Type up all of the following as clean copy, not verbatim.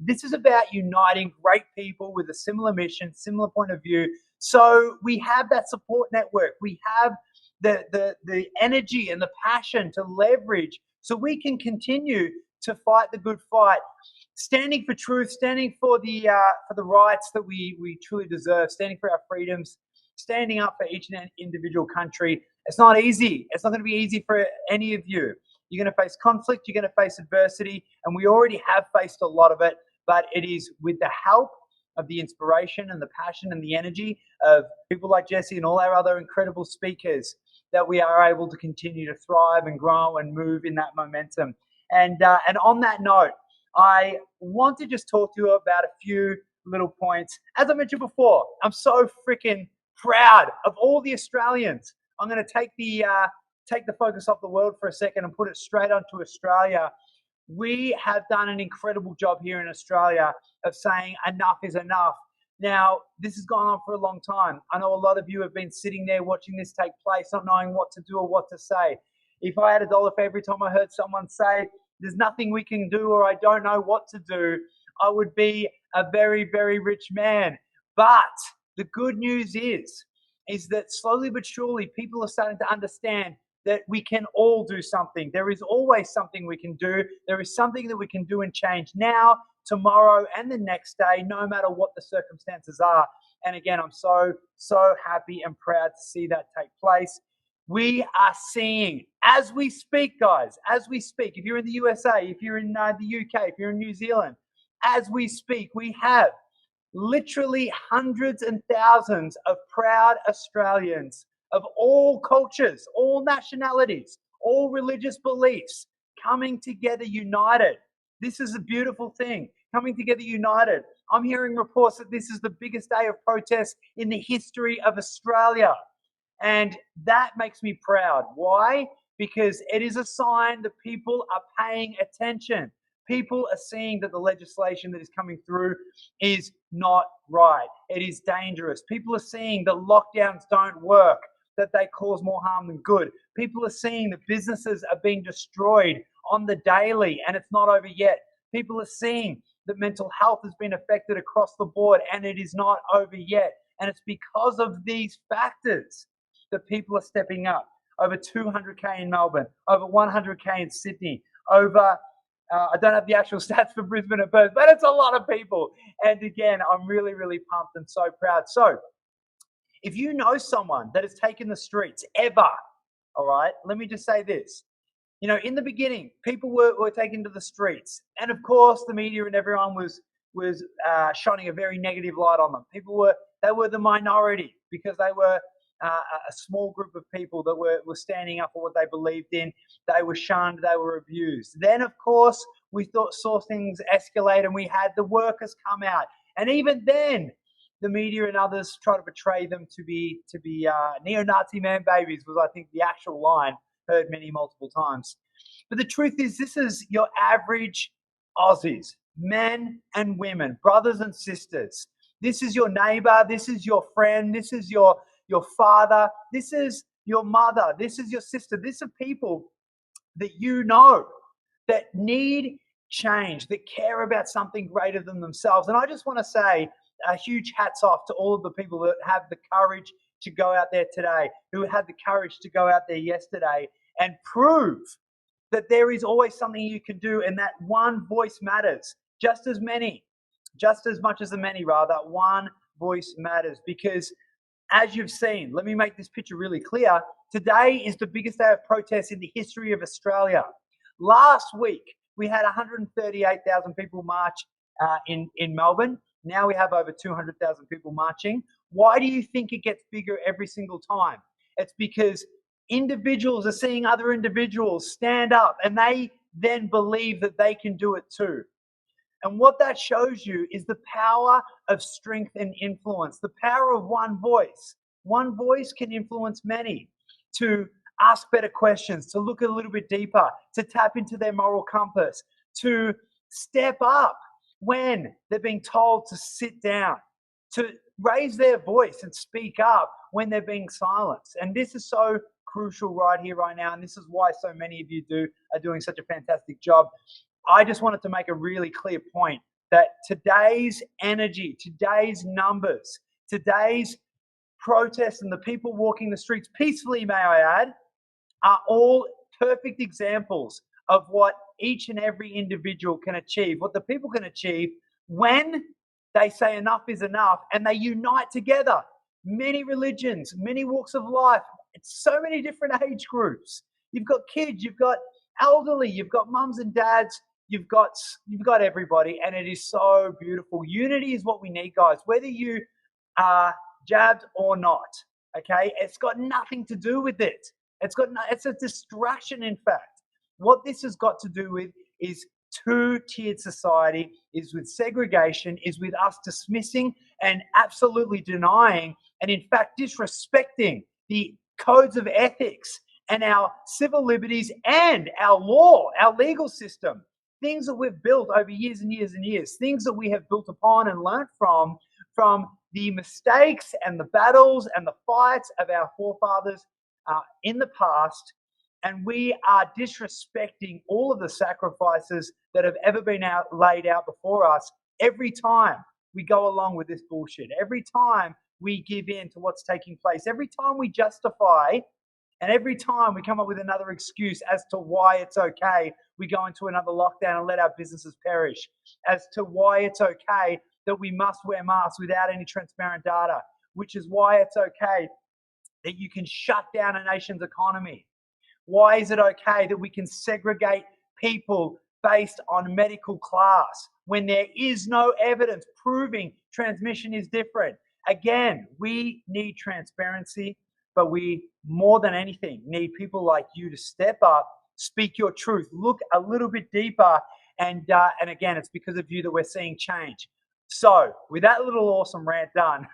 This is about uniting great people with a similar mission, similar point of view. So we have that support network. We have the energy and the passion to leverage so we can continue to fight the good fight, standing for truth, standing for the rights that we truly deserve, standing for our freedoms, standing up for each and individual country. It's not easy. It's not going to be easy for any of you. You're going to face conflict. You're going to face adversity, and we already have faced a lot of it. But it is with the help of the inspiration and the passion and the energy of people like Jesse and all our other incredible speakers that we are able to continue to thrive and grow and move in that momentum. And on that note, I want to just talk to you about a few little points. As I mentioned before, I'm so freaking proud of all the Australians. I'm going to take the focus off the world for a second and put it straight onto Australia. We have done an incredible job here in Australia of saying enough is enough. Now, this has gone on for a long time. I know a lot of you have been sitting there watching this take place, not knowing what to do or what to say. If I had $1 for every time I heard someone say, there's nothing we can do or I don't know what to do, I would be a very, very rich man. But the good news is that slowly but surely people are starting to understand that we can all do something. There is always something we can do. There is something that we can do and change now, tomorrow, and the next day, no matter what the circumstances are. And again, I'm so, so happy and proud to see that take place. We are seeing, as we speak, guys, as we speak, if you're in the USA, if you're in the UK, if you're in New Zealand, as we speak, we have literally hundreds and thousands of proud Australians of all cultures, all nationalities, all religious beliefs coming together united. This is a beautiful thing, coming together united. I'm hearing reports that this is the biggest day of protest in the history of Australia. And that makes me proud. Why? Because it is a sign that people are paying attention. People are seeing that the legislation that is coming through is not right. It is dangerous. People are seeing that lockdowns don't work, that they cause more harm than good. People are seeing that businesses are being destroyed on the daily, and it's not over yet. People are seeing that mental health has been affected across the board, and it is not over yet. And it's because of these factors that people are stepping up. Over 200K in Melbourne, over 100K in Sydney, over I don't have the actual stats for Brisbane and Perth, but it's a lot of people. And again, I'm really, really pumped and so proud. So if you know someone that has taken the streets ever, all right, let me just say this. You know, in the beginning, people were taken to the streets. And of course, the media and everyone was shining a very negative light on them. They were the minority because they were a small group of people that were standing up for what they believed in. They were shunned, they were abused. Then, of course, we saw things escalate and we had the workers come out. And even then, the media and others try to portray them to be neo-Nazi man babies was, I think, the actual line heard multiple times. But the truth is, this is your average Aussies, men and women, brothers and sisters. This is your neighbor, this is your friend, this is your father, this is your mother, this is your sister. These are people that you know that need change, that care about something greater than themselves. And I just want to say a huge hats off to all of the people that have the courage to go out there today, who had the courage to go out there yesterday and prove that there is always something you can do, and that one voice matters just as much as the many, rather. One voice matters because, as you've seen, let me make this picture really clear. Today is the biggest day of protest in the history of Australia. Last week, we had 138,000 people march in Melbourne. Now we have over 200,000 people marching. Why do you think it gets bigger every single time? It's because individuals are seeing other individuals stand up, and they then believe that they can do it too. And what that shows you is the power of strength and influence, the power of one voice. One voice can influence many to ask better questions, to look a little bit deeper, to tap into their moral compass, to step up when they're being told to sit down, to raise their voice and speak up when they're being silenced. And this is so crucial right here, right now. And this is why so many of you are doing such a fantastic job. I just wanted to make a really clear point that today's energy, today's numbers, today's protests and the people walking the streets peacefully, may I add, are all perfect examples of what each and every individual can achieve, what the people can achieve when they say enough is enough and they unite together. Many religions, many walks of life, so many different age groups. You've got kids, you've got elderly, you've got mums and dads, you've got everybody, and it is so beautiful. Unity is what we need, guys. Whether you are jabbed or not, okay, it's got nothing to do with it. It's a distraction, in fact. What this has got to do with is two-tiered society, is with segregation, is with us dismissing and absolutely denying and, in fact, disrespecting the codes of ethics and our civil liberties and our law, our legal system, things that we've built over years and years and years, things that we have built upon and learned from the mistakes and the battles and the fights of our forefathers in the past, and we are disrespecting all of the sacrifices that have ever been laid out before us every time we go along with this bullshit, every time we give in to what's taking place, every time we justify, and every time we come up with another excuse as to why it's okay, we go into another lockdown and let our businesses perish, as to why it's okay that we must wear masks without any transparent data, which is why it's okay that you can shut down a nation's economy. Why is it okay that we can segregate people based on medical class when there is no evidence proving transmission is different? Again, we need transparency, but we, more than anything, need people like you to step up, speak your truth, look a little bit deeper, and again, it's because of you that we're seeing change. So, with that little awesome rant done,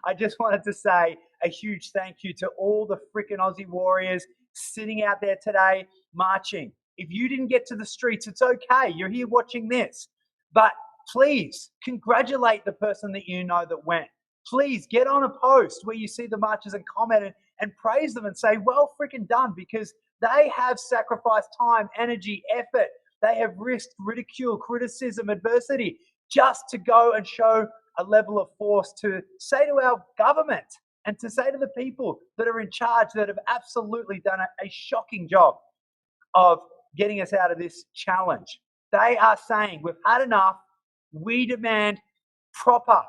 I just wanted to say a huge thank you to all the freaking Aussie warriors sitting out there today marching. If you didn't get to the streets, it's okay. You're here watching this. But please congratulate the person that you know that went. Please get on a post where you see the marchers and comment and praise them and say, well freaking done, because they have sacrificed time, energy, effort. They have risked ridicule, criticism, adversity just to go and show a level of force to say to our government and to say to the people that are in charge that have absolutely done a shocking job of getting us out of this challenge. They are saying, we've had enough. We demand proper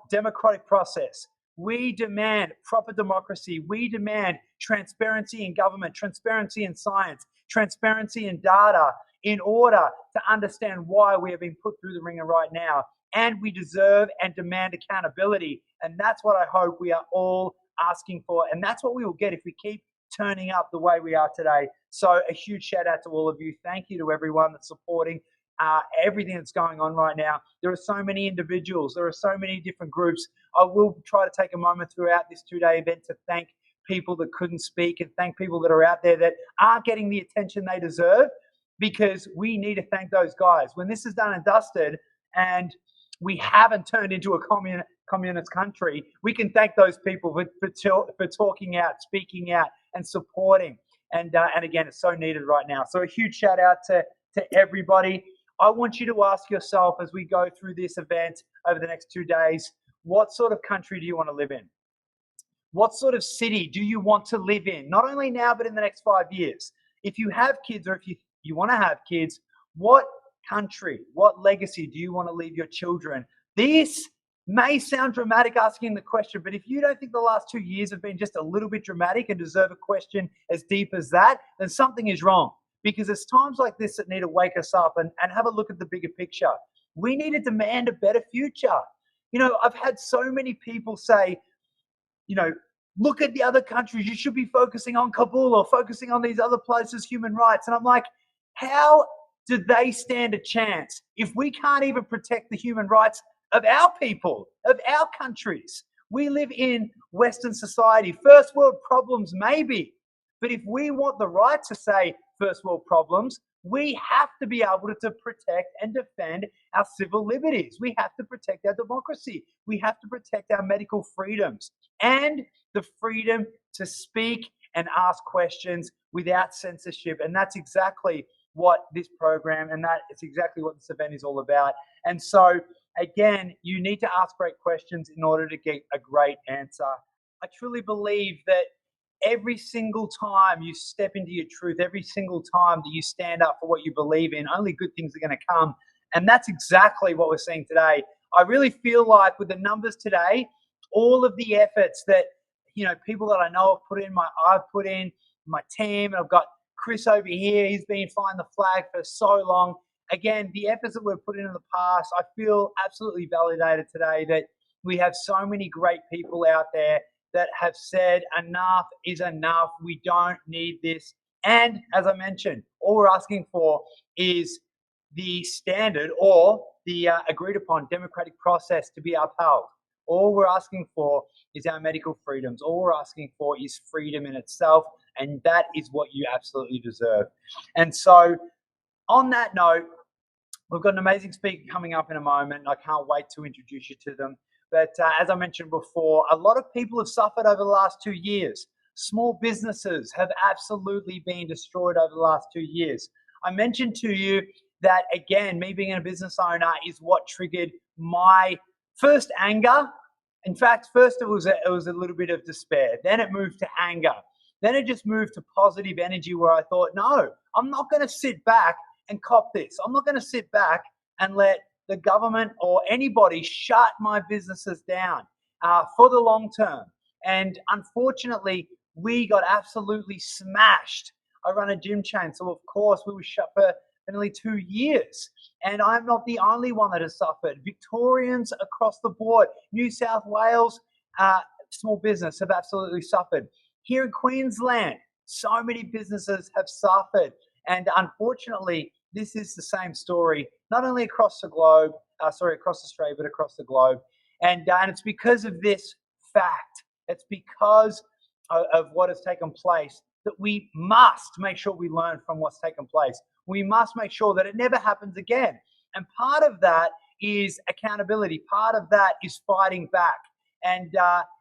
democratic process. We demand proper democracy. We demand transparency in government, transparency in science, transparency in data in order to understand why we have been put through the ringer right now. And we deserve and demand accountability. And that's what I hope we are all asking for. And that's what we will get if we keep turning up the way we are today. So a huge shout out to all of you. Thank you to everyone that's supporting everything that's going on right now. There are so many individuals. There are so many different groups. I will try to take a moment throughout this 2-day event to thank people that couldn't speak and thank people that are out there that aren't getting the attention they deserve, because we need to thank those guys. When this is done and dusted and we haven't turned into a communist country, we can thank those people for talking out, speaking out, and supporting. And again, it's so needed right now. So a huge shout out to everybody. I want you to ask yourself as we go through this event over the next 2 days, what sort of country do you want to live in? What sort of city do you want to live in? Not only now, but in the next 5 years. If you have kids, or if you want to have kids, what country, what legacy do you want to leave your children? This may sound dramatic asking the question, but if you don't think the last 2 years have been just a little bit dramatic and deserve a question as deep as that, then something is wrong. Because it's times like this that need to wake us up and have a look at the bigger picture. We need to demand a better future. You know, I've had so many people say, you know, look at the other countries. You should be focusing on Kabul or focusing on these other places, human rights. And I'm like, how do they stand a chance if we can't even protect the human rights of our people, of our countries? We live in Western society. First world problems, maybe. But if we want the right to say first world problems, we have to be able to protect and defend our civil liberties. We have to protect our democracy. We have to protect our medical freedoms and the freedom to speak and ask questions without censorship. And that's exactly what this program, and that is exactly what this event is all about. And so, again, you need to ask great questions in order to get a great answer. I truly believe that every single time you step into your truth, every single time that you stand up for what you believe in, only good things are going to come. And that's exactly what we're seeing today. I really feel like with the numbers today, all of the efforts that people that I know have put in, I've put in, my team, and I've got Chris over here. He's been flying the flag for so long. Again, the efforts that we've put in the past, I feel absolutely validated today that we have so many great people out there that have said enough is enough. We don't need this. And as I mentioned, all we're asking for is the standard or the agreed upon democratic process to be upheld. All we're asking for is our medical freedoms. All we're asking for is freedom in itself, and that is what you absolutely deserve. And so, on that note, we've got an amazing speaker coming up in a moment. I can't wait to introduce you to them. But as I mentioned before, a lot of people have suffered over the last 2 years. Small businesses have absolutely been destroyed over the last 2 years. I mentioned to you that, again, me being a business owner is what triggered my first anger. In fact, first it was a little bit of despair. Then it moved to anger. Then it just moved to positive energy where I thought, no, I'm not going to sit back and cop this. I'm not going to sit back and let the government or anybody shut my businesses down for the long term. And unfortunately, we got absolutely smashed. I run a gym chain, so of course we were shut for nearly 2 years. And I'm not the only one that has suffered. Victorians across the board, New South Wales, small business have absolutely suffered. Here in Queensland, so many businesses have suffered. And unfortunately, this is the same story, not only across the globe, across Australia, but across the globe. And it's because of this fact. It's because of what has taken place that we must make sure we learn from what's taken place. We must make sure that it never happens again. And part of that is accountability. Part of that is fighting back. And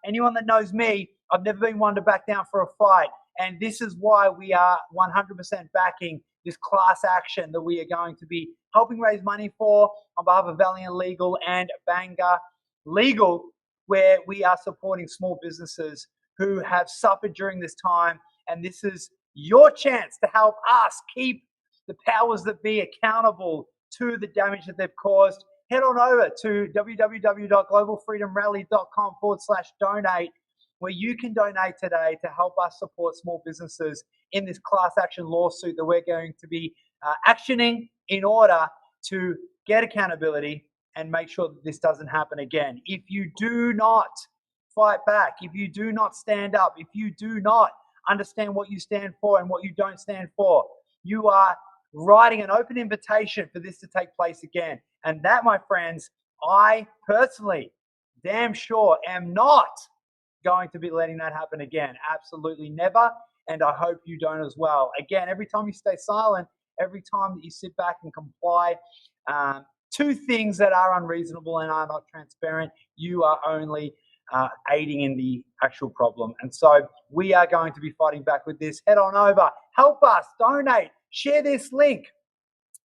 anyone that knows me, I've never been one to back down for a fight. And this is why we are 100% backing this class action that we are going to be helping raise money for on behalf of Valiant Legal and Banga Legal, where we are supporting small businesses who have suffered during this time. And this is your chance to help us keep the powers that be accountable to the damage that they've caused. Head on over to www.globalfreedomrally.com/donate, where you can donate today to help us support small businesses in this class action lawsuit that we're going to be actioning in order to get accountability and make sure that this doesn't happen again. If you do not fight back, if you do not stand up, if you do not understand what you stand for and what you don't stand for, you are writing an open invitation for this to take place again. And that, my friends, I personally, damn sure, am not going to be letting that happen again. Absolutely never. And I hope you don't as well. Again, every time you stay silent, every time that you sit back and comply to things that are unreasonable and are not transparent, you are only aiding in the actual problem. And so we are going to be fighting back with this. Head on over, help us, donate, share this link.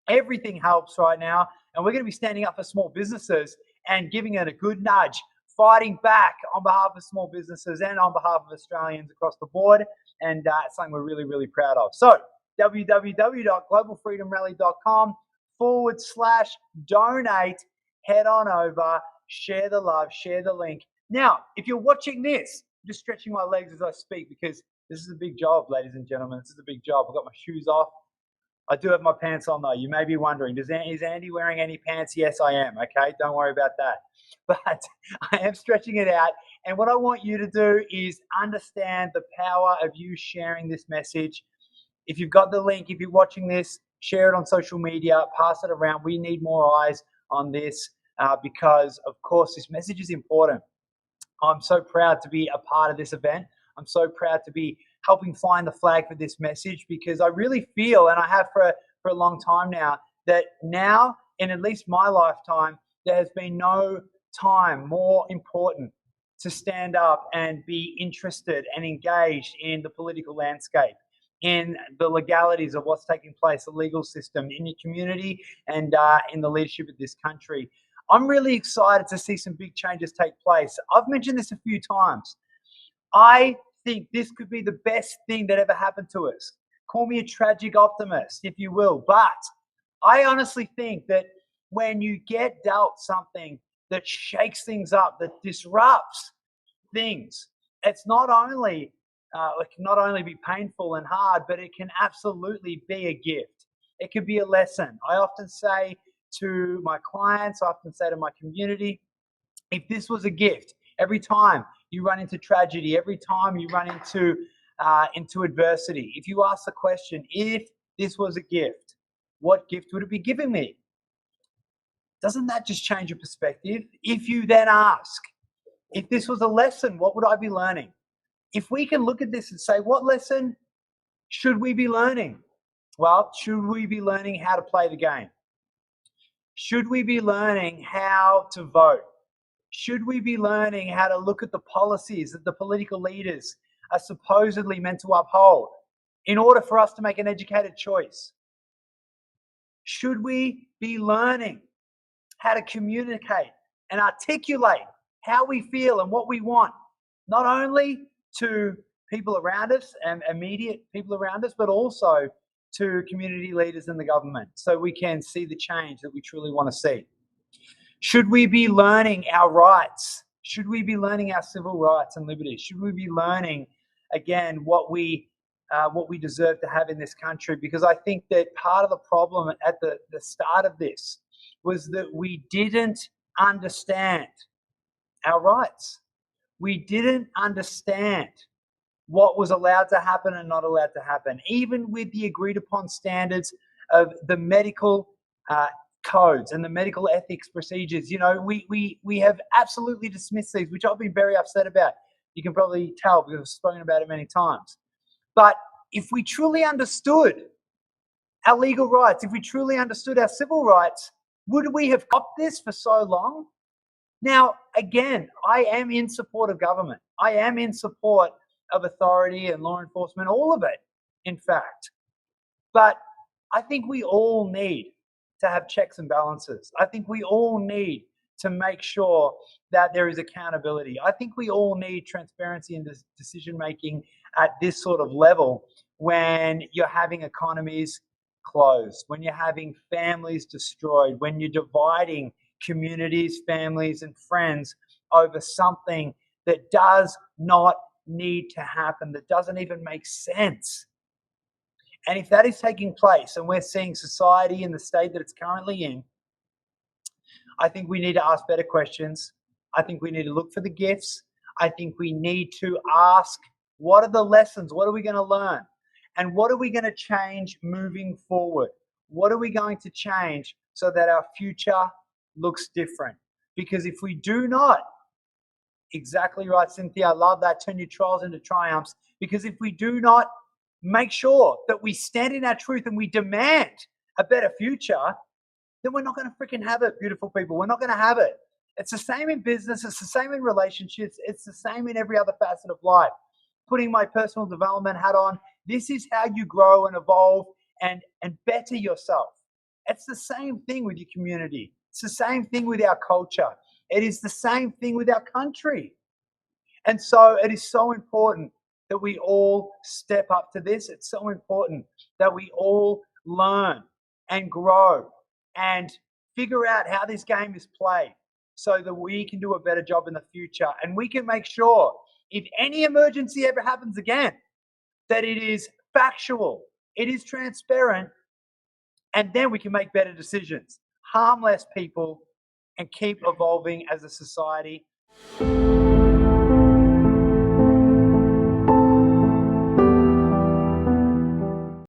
Everything helps right now. And we're going to be standing up for small businesses and giving it a good nudge, fighting back on behalf of small businesses and on behalf of Australians across the board. And it's something we're really, really proud of. So www.globalfreedomrally.com/donate. Head on over, share the love, share the link. Now, if you're watching this, I'm just stretching my legs as I speak because this is a big job, ladies and gentlemen. This is a big job. I've got my shoes off. I do have my pants on though. You may be wondering, is Andy wearing any pants? Yes, I am. Okay, don't worry about that. But I am stretching it out. And what I want you to do is understand the power of you sharing this message. If you've got the link, if you're watching this, share it on social media, pass it around. We need more eyes on this because, of course, this message is important. I'm so proud to be a part of this event. I'm so proud to be helping flying the flag for this message because I really feel, and I have for a long time now, that now, in at least my lifetime, there has been no time more important to stand up and be interested and engaged in the political landscape, in the legalities of what's taking place, the legal system, in your community, and in the leadership of this country. I'm really excited to see some big changes take place. I've mentioned this a few times. I think this could be the best thing that ever happened to us. Call me a tragic optimist, if you will. But I honestly think that when you get dealt something that shakes things up, that disrupts things, it's not only it can not only be painful and hard, but it can absolutely be a gift. It could be a lesson. I often say to my clients, I often say to my community, if this was a gift, every time you run into tragedy, every time you run into adversity, if you ask the question, if this was a gift, what gift would it be giving me? Doesn't that just change your perspective? If you then ask, if this was a lesson, what would I be learning? If we can look at this and say, what lesson should we be learning? Well, should we be learning how to play the game? Should we be learning how to vote? Should we be learning how to look at the policies that the political leaders are supposedly meant to uphold in order for us to make an educated choice? Should we be learning how to communicate and articulate how we feel and what we want, not only to people around us and immediate people around us, but also to community leaders in the government, so we can see the change that we truly want to see? Should we be learning our rights? Should we be learning our civil rights and liberties? Should we be learning, again, what we deserve to have in this country? Because I think that part of the problem at the start of this was that we didn't understand our rights. We didn't understand what was allowed to happen and not allowed to happen, even with the agreed upon standards of the medical codes and the medical ethics procedures. You know, we have absolutely dismissed these, which I've been very upset about. You can probably tell because I've spoken about it many times. But if we truly understood our legal rights, if we truly understood our civil rights, would we have got this for so long? Now, again, I am in support of government. I am in support of authority and law enforcement, all of it, in fact. But I think we all need to have checks and balances. I think we all need to make sure that there is accountability. I think we all need transparency in decision making at this sort of level when you're having economies closed, when you're having families destroyed, when you're dividing communities, families, and friends over something that does not need to happen, that doesn't even make sense. And if that is taking place and we're seeing society in the state that it's currently in, I think we need to ask better questions. I think we need to look for the gifts. I think we need to ask, what are the lessons? What are we going to learn? And what are we going to change moving forward? What are we going to change so that our future looks different? Because if we do not, exactly right, Cynthia, I love that, turn your trials into triumphs. Because if we do not make sure that we stand in our truth and we demand a better future, then we're not going to freaking have it, beautiful people. We're not going to have it. It's the same in business. It's the same in relationships. It's the same in every other facet of life. Putting my personal development hat on, this is how you grow and evolve and better yourself. It's the same thing with your community. It's the same thing with our culture. It is the same thing with our country. And so it is so important that we all step up to this. It's so important that we all learn and grow and figure out how this game is played so that we can do a better job in the future. And we can make sure if any emergency ever happens again, that it is factual, it is transparent, and then we can make better decisions, harm less people, and keep evolving as a society.